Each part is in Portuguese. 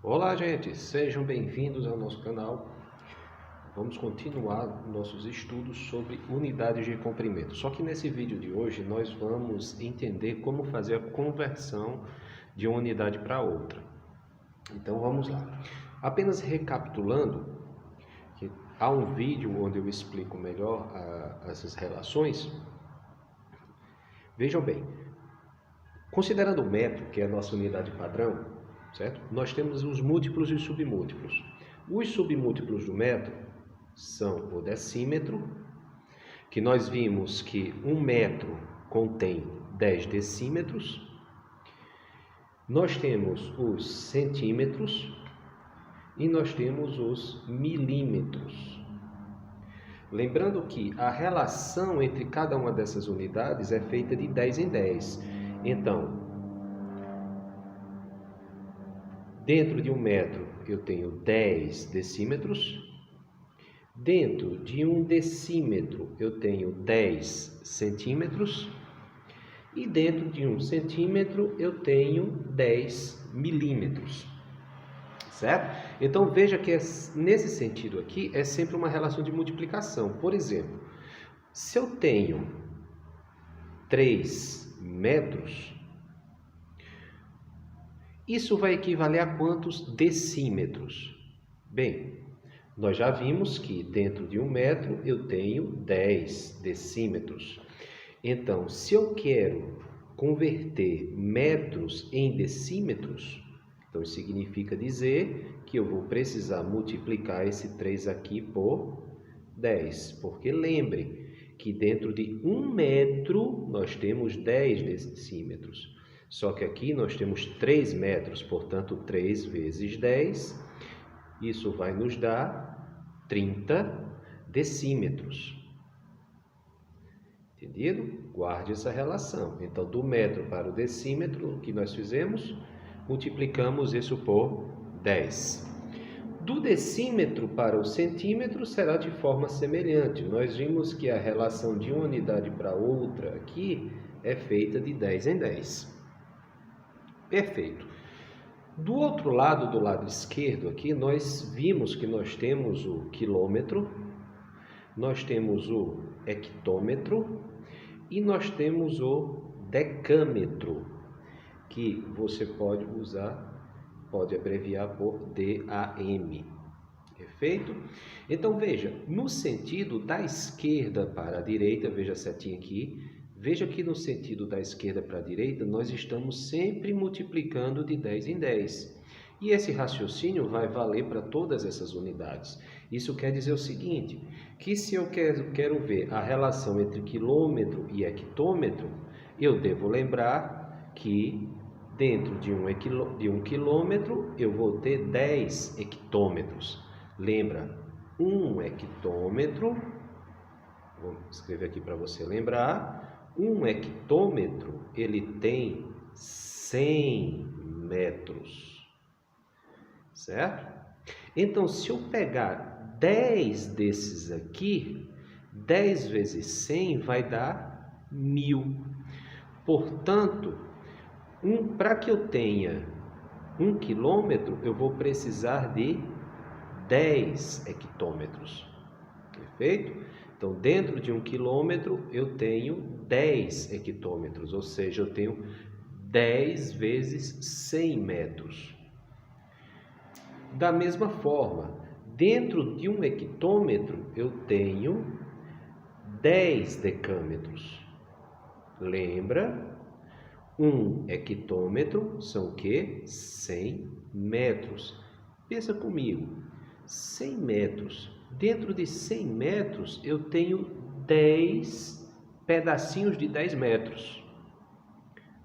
Olá, gente, sejam bem-vindos ao nosso canal. Vamos continuar nossos estudos sobre unidades de comprimento. Só que nesse vídeo de hoje nós vamos entender como fazer a conversão de uma unidade para outra. Então vamos lá. Apenas recapitulando, que há um vídeo onde eu explico melhor essas relações. Vejam bem, considerando o metro, que é a nossa unidade padrão, certo? Nós temos os múltiplos e os submúltiplos. Os submúltiplos do metro são o decímetro, que nós vimos que 1 metro contém 10 decímetros. Nós temos os centímetros e nós temos os milímetros. Lembrando que a relação entre cada uma dessas unidades é feita de 10 em 10. Então, dentro de 1 metro eu tenho 10 decímetros. Dentro de 1 decímetro eu tenho 10 centímetros. E dentro de 1 centímetro eu tenho 10 milímetros. Certo? Então veja que nesse sentido aqui é sempre uma relação de multiplicação. Por exemplo, se eu tenho 3 metros, isso vai equivaler a quantos decímetros? Bem, nós já vimos que dentro de 1 metro eu tenho 10 decímetros. Então, se eu quero converter metros em decímetros, então isso significa dizer que eu vou precisar multiplicar esse 3 aqui por 10. Porque lembre que dentro de 1 metro nós temos 10 decímetros. Só que aqui nós temos 3 metros, portanto 3 vezes 10, isso vai nos dar 30 decímetros. Entendido? Guarde essa relação. Então, do metro para o decímetro, o que nós fizemos? Multiplicamos isso por 10. Do decímetro para o centímetro será de forma semelhante. Nós vimos que a relação de uma unidade para outra aqui é feita de 10 em 10. Perfeito. Do outro lado, do lado esquerdo aqui, nós vimos que nós temos o quilômetro, nós temos o hectômetro e nós temos o decâmetro, que você pode usar, pode abreviar por DAM. Perfeito? Então veja, no sentido da esquerda para a direita, veja a setinha aqui, veja que no sentido da esquerda para a direita, nós estamos sempre multiplicando de 10 em 10. E esse raciocínio vai valer para todas essas unidades. Isso quer dizer o seguinte, que se eu quero ver a relação entre quilômetro e hectômetro, eu devo lembrar que dentro de um quilômetro eu vou ter 10 hectômetros. Lembra, 1 hectômetro, vou escrever aqui para você lembrar, 1 hectômetro ele tem 100 metros. Certo? Então, se eu pegar 10 desses aqui, 10 vezes 100 vai dar 1000. Portanto, para que eu tenha 1 quilômetro, eu vou precisar de 10 hectômetros. Perfeito? Então, dentro de 1 quilômetro, eu tenho 10 hectômetros, ou seja, eu tenho 10 vezes 100 metros. Da mesma forma, dentro de 1 hectômetro, eu tenho 10 decâmetros. Lembra? 1 hectômetro são o quê? 100 metros. Pensa comigo, 100 metros. Dentro de 100 metros, eu tenho 10 pedacinhos de 10 metros.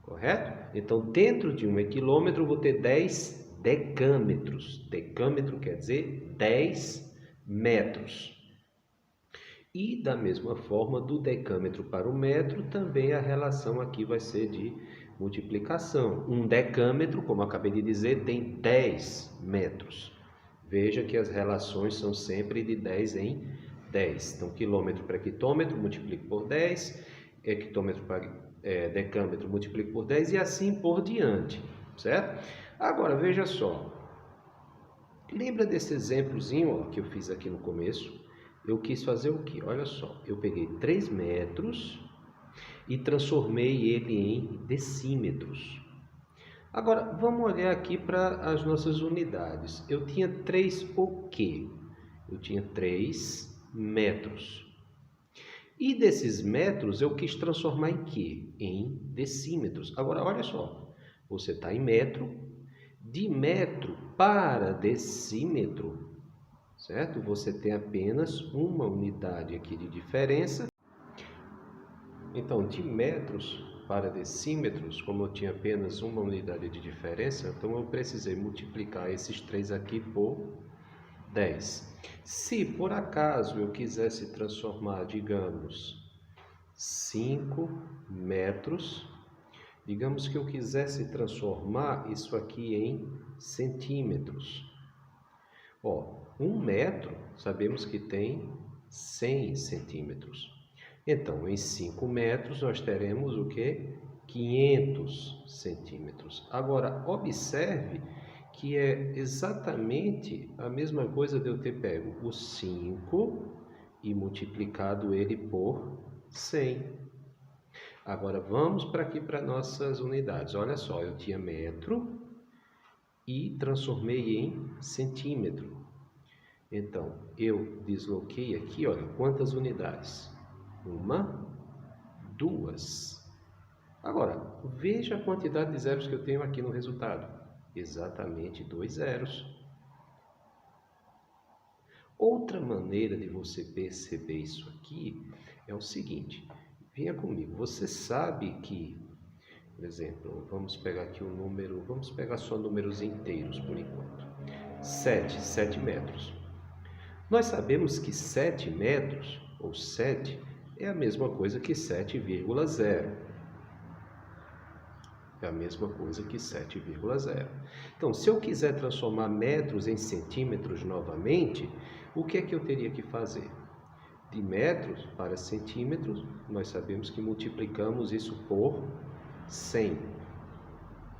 Correto? Então, dentro de 1 quilômetro, eu vou ter 10 decâmetros. Decâmetro quer dizer 10 metros. E da mesma forma, do decâmetro para o metro, também a relação aqui vai ser de multiplicação. 1 decâmetro, como eu acabei de dizer, tem 10 metros. Veja que as relações são sempre de 10 em 10. Então, quilômetro para hectômetro, multiplico por 10. Hectômetro para decâmetro, multiplico por 10 e assim por diante. Certo? Agora, veja só. Lembra desse exemplozinho, ó, que eu fiz aqui no começo? Eu quis fazer o quê? Olha só, eu peguei 3 metros e transformei ele em decímetros. Agora, vamos olhar aqui para as nossas unidades. Eu tinha 3 o quê? Eu tinha 3 metros. E desses metros eu quis transformar em quê? Em decímetros. Agora, olha só, você está em metro, de metro para decímetro, certo? Você tem apenas uma unidade aqui de diferença. Então, de metros para decímetros, como eu tinha apenas uma unidade de diferença, então eu precisei multiplicar esses 3 aqui por 10. Se por acaso eu quisesse transformar, digamos, 5 metros, digamos que eu quisesse transformar isso aqui em centímetros. Ó, 1 metro, sabemos que tem 100 centímetros. Então, em 5 metros, nós teremos o quê? 500 centímetros. Agora, observe que é exatamente a mesma coisa de eu ter pego o 5 e multiplicado ele por 100. Agora, vamos para aqui para nossas unidades. Olha só, eu tinha metro e transformei em centímetro. Então, eu desloquei aqui, olha, quantas unidades? 1, 2. Agora, veja a quantidade de zeros que eu tenho aqui no resultado. Exatamente 2 zeros. Outra maneira de você perceber isso aqui é o seguinte. Venha comigo. Você sabe que, por exemplo, vamos pegar aqui um número, vamos pegar só números inteiros por enquanto. 7 metros. Nós sabemos que 7 metros, ou 7, é a mesma coisa que 7,0. É a mesma coisa que 7,0. Então, se eu quiser transformar metros em centímetros novamente, o que é que eu teria que fazer? De metros para centímetros, nós sabemos que multiplicamos isso por 100.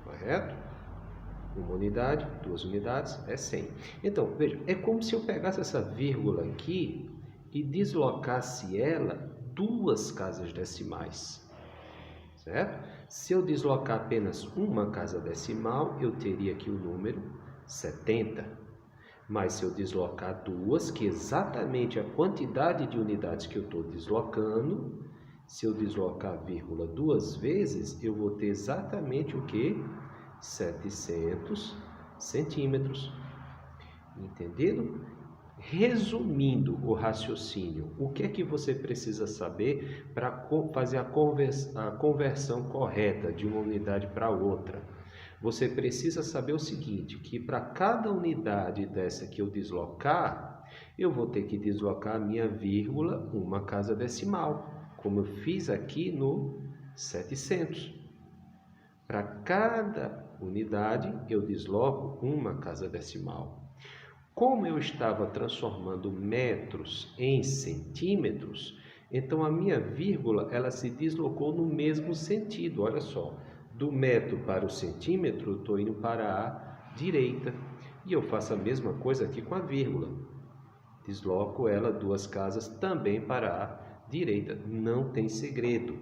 Correto? 1 unidade, 2 unidades, é 100. Então, veja, é como se eu pegasse essa vírgula aqui e deslocasse ela 2 casas decimais, certo? Se eu deslocar apenas uma casa decimal, eu teria aqui o número 70. Mas se eu deslocar 2, que é exatamente a quantidade de unidades que eu estou deslocando, se eu deslocar a vírgula 2 vezes, eu vou ter exatamente o que? 700 centímetros. Entendido? Resumindo o raciocínio, o que é que você precisa saber para fazer a conversão correta de uma unidade para outra? Você precisa saber o seguinte, que para cada unidade dessa que eu deslocar, eu vou ter que deslocar a minha vírgula uma casa decimal, como eu fiz aqui no 700. Para cada unidade, eu desloco uma casa decimal. Como eu estava transformando metros em centímetros, então a minha vírgula ela se deslocou no mesmo sentido. Olha só, do metro para o centímetro, eu estou indo para a direita. E eu faço a mesma coisa aqui com a vírgula. Desloco ela 2 casas também para a direita. Não tem segredo.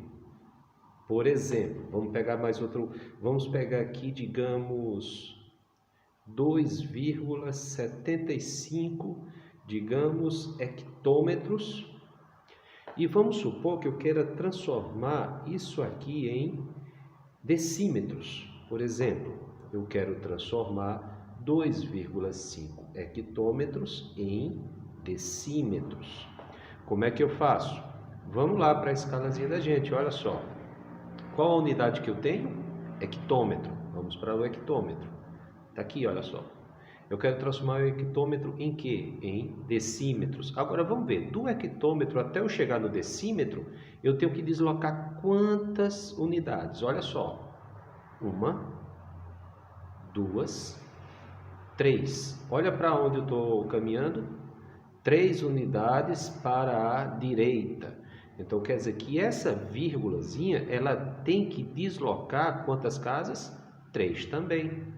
Por exemplo, vamos pegar mais outro. Vamos pegar aqui, digamos, 2,75, digamos, hectômetros. E vamos supor que eu queira transformar isso aqui em decímetros. Por exemplo, eu quero transformar 2,5 hectômetros em decímetros. Como é que eu faço? Vamos lá para a escalazinha da gente, olha só. Qual a unidade que eu tenho? Hectômetro. Vamos para o hectômetro. Está aqui, olha só. Eu quero transformar o hectômetro em quê? Em decímetros. Agora, vamos ver. Do hectômetro até eu chegar no decímetro, eu tenho que deslocar quantas unidades? Olha só. 1, 2, 3. Olha para onde eu estou caminhando. 3 unidades para a direita. Então, quer dizer que essa vírgulazinha, ela tem que deslocar quantas casas? 3 também.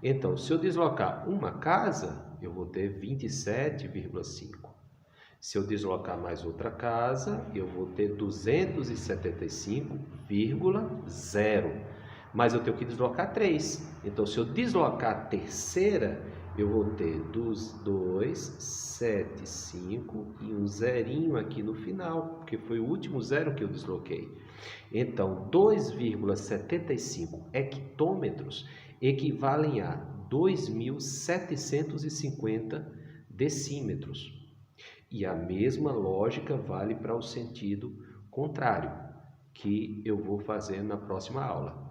Então, se eu deslocar uma casa, eu vou ter 27,5. Se eu deslocar mais outra casa, eu vou ter 275,0. Mas eu tenho que deslocar 3. Então, se eu deslocar a terceira, eu vou ter 275 e um zerinho aqui no final, porque foi o último zero que eu desloquei. Então, 2,75 hectômetros equivalem a 2.750 decímetros. E a mesma lógica vale para o sentido contrário, que eu vou fazer na próxima aula.